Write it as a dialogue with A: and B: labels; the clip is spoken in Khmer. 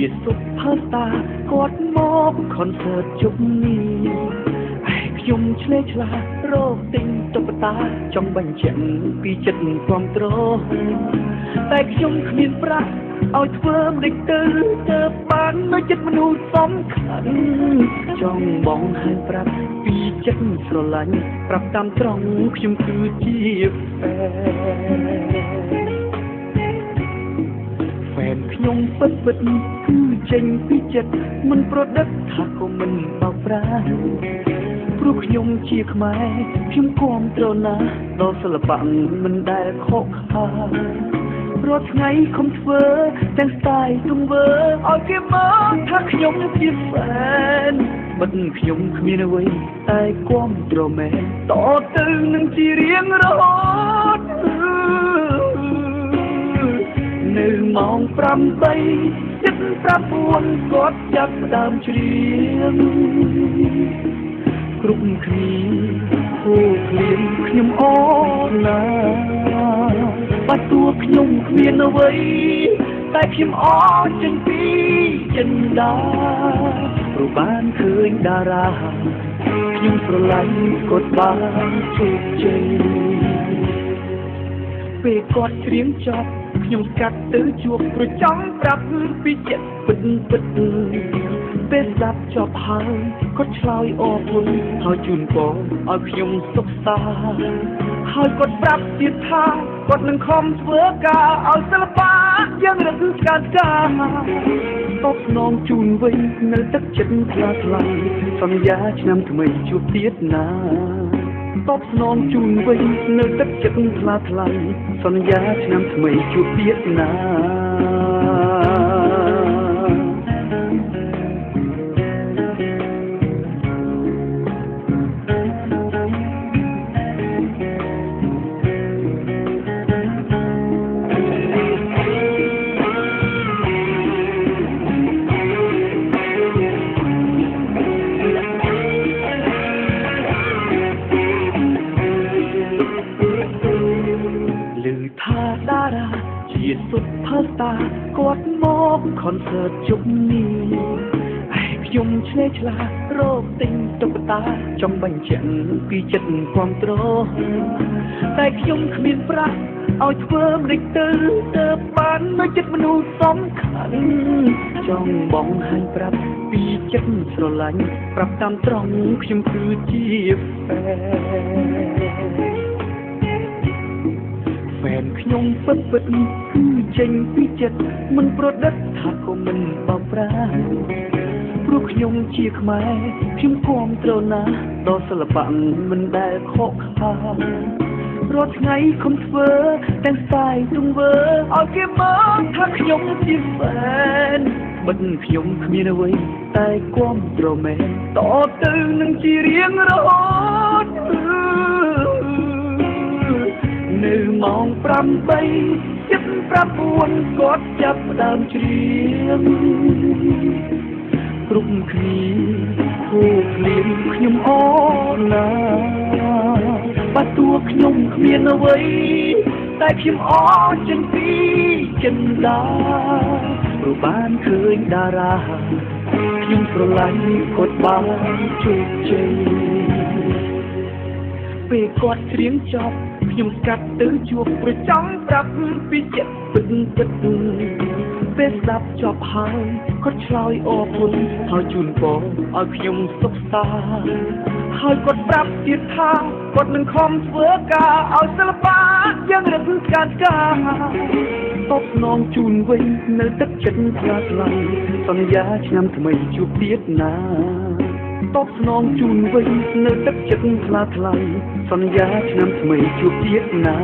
A: ជាសុផាស្តាគាត់មកខនសើតជុំនេះខ្ញុំឆ្លេឆ្លារកទិញតុក្កតាចង់បញ្ជាក់ពីចិត្តគ្រប់ត្រតែខ្ញុំគ្មានប្រាក់ឲ្យធ្វើមិនទៅបាននៅចិត្តមនុស្សសំខាន់ចង់បងឲ្យប្រាប់ពីចិត្តស្រឡាញ់ប្រាប់តាមត្រង់ខ្ញុំគឺជាហ្វេនខ្ញុំពិតគឺចេញពីចិត្តមិនប្រឌិតថាក៏មិនបោកប្រាស់ព្រោះខ្ញុំជាខ្មែរខ្ញុំគាំទ្រណាស់ដល់សិល្បៈមិនដែលខកខានរាល់ថ្ងៃខំធ្វើទាំងស្ទាយទង្វើឲ្យគេមកថាខ្ញុំជាហ្វេនបិទខ្ញុំគ្មានអ្វីតែគាំទ្រមែនតទៅនឹងជារៀងរហូតនៅម៉ោង8:79គាត់ចាប់ផ្ដើមច្រៀងគ្រប់គ្នាអូភ្លៀងខ្ញុំអូនណាបាច់តួខ្ញុំគ្មានអ្វីតែខ្ញុំអរចេញពីចិនដាព្រោះបានឃើញតារាខ្ញុំស្រឡាញ់គាត់បានជោគជ័យពេលគាត់ច្រៀងចប់ខ្ញុំស្កាត់ទៅជួបប្រចង់ប្រាប់ពីចិត្តពិតពេលស្ដាប់ចប់ហើយគាត់ឆ្លើយអរគុណហើយជូនពរឲ្យខ្ញុំសុខសាន្តហើយគាត់ប្រាប់ទៀតថាគាត់នឹងខំធ្វើការឲ្យសិល្បៈយ៉ាងរឹងស្កាត់តបស្នងជូនវិញនៅទឹកចិត្តថ្លាថ្លៃសន្យាឆ្នាំថ្មីជួបទៀតណាតបស្នងជូនវិញនៅទឹកចិត្តថ្លាថ្លៃសន្យាឆ្នាំថ្មីជួបទៀតណាតារាជាសុផាស្តាគាត់មកខនសើតជុំនេះខ្ញុំឆ្លេឆ្លារកទិញតុក្កតាចង់បញ្ជាក់ពីចិត្តគ្រប់ត្រតែខ្ញុំគ្មានប្រាក់ឲ្យធ្វើមិនទៅបាននៅចិត្តមនុស្សសំខាន់ចង់បងឲ្យប្រាប់ពីចិត្តស្រឡាញ់ប្រាប់តាមត្រង់ខ្ញុំគឺជាហ្វេនខ្ញុំពិតគឺចេញពីចិត្តមិនប្រឌិតថាក៏មិនបោកប្រាស់ព្រោះខ្ញុំជាខ្មែរខ្ញុំគាំទ្រណាស់ដល់សិល្បៈមិនដែលខកខានរាល់ថ្ងៃខំធ្វើទាំងស្ទាយទង្វើឲ្យគេមកថាខ្ញុំជាហ្វេនបិទខ្ញុំគ្មានអ្វីតែគាំទ្រមែនតទៅនឹងជារៀងរហូតនៅម៉ោង8:79គាត់ចាប់ផ្ដើមច្រៀងគ្រប់គ្នាអូភ្លៀងខ្ញុំអូនណាបាត់តួខ្ញុំគ្មានអ្វីតែខ្ញុំអរចេញពីចិនដាព្រោះបានឃើញតារាខ្ញុំស្រឡាញ់គាត់បានជោគជ័យពេលគាត់ច្រៀងចប់ខ្ញុំស្កាត់ទៅជួបប្រចង់ប្រាប់ពីចិត្តពិតពេលស្ដាប់ចប់ហើយគាត់ឆ្លើយអរគុណហើយជូនពរឲ្យខ្ញុំសុខសាន្តហើយគាត់ប្រាប់ទៀតថាគាត់នឹងខំធ្វើការឲ្យសិល្បៈយ៉ាងរឹងស្កាត់តបស្នងជូនវិញនៅទឹកចិត្តថ្លាថ្លៃសន្យាឆ្នាំថ្មីជួបទៀតណាតបស្នងជូនវិញនៅទឹកចិត្តថ្លាថ្លៃសន្យាឆ្នាំថ្មីជួបទៀតណា